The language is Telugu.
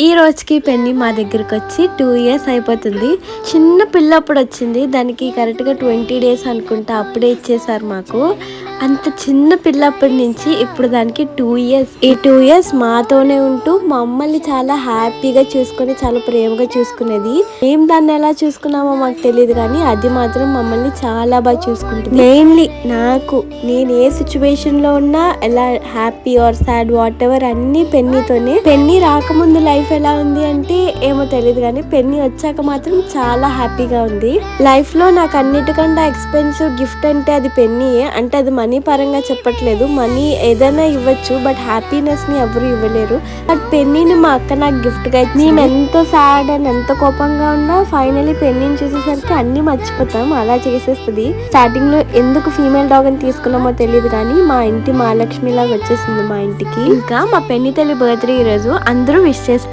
ఈ రోజుకి పెన్ని మా దగ్గరకు వచ్చి 2 years అయిపోతుంది. చిన్న పిల్ల అప్పుడు వచ్చింది. దానికి కరెక్ట్గా 20 days అనుకుంటా అప్పుడే ఇచ్చేసారు మాకు. అంత చిన్న పిల్లప్పటి నుంచి ఇప్పుడు దానికి 2 years. ఈ 2 years మాతోనే ఉంటూ మమ్మల్ని చాలా హ్యాపీగా చూసుకొని చాలా ప్రేమగా చూసుకునేది. మేము దాన్ని ఎలా చూసుకున్నామో మాకు తెలియదు కానీ అది మాత్రం మమ్మల్ని చాలా బాగా చూసుకుంటుంది. మెయిన్లీ నేను ఏ సిచ్యువేషన్ లో ఉన్నా ఎలా happy or sad whatever అన్ని పెన్నీతోనే. పెన్నీ రాకముందు లైఫ్ ఎలా ఉంది అంటే ఏమో తెలియదు కానీ పెన్నీ వచ్చాక మాత్రం చాలా హ్యాపీగా ఉంది. లైఫ్ లో నాకు అన్నిటికంటే ఎక్స్పెన్సివ్ గిఫ్ట్ అంటే అది పెన్నీయే. అంటే అది మనీ పరంగా చెప్పట్లేదు, మనీ ఏదైనా ఇవ్వచ్చు బట్ హ్యాపీనెస్ ని ఎవరు ఇవ్వలేరు. బట్ పెన్నీని మా అక్క నాకు గిఫ్ట్ గా ఇచ్చింది. నేను ఎంత సాడ్ అండ్ ఎంత కోపంగా ఉన్నా ఫైనలీ పెన్నీని చూసేసరికి అన్ని మర్చిపోతాం, అలా చేసేస్తుంది. స్టార్టింగ్ లో ఎందుకు ఫీమేల్ డాగ్ అని తీసుకున్నామో తెలియదు కానీ మా ఇంటి మహాలక్ష్మి లాగా వచ్చేసింది మా ఇంటికి. ఇంకా మా పెన్ని తల్లి బర్త్డే ఈ రోజు అందరూ విష్ చేస్తారు.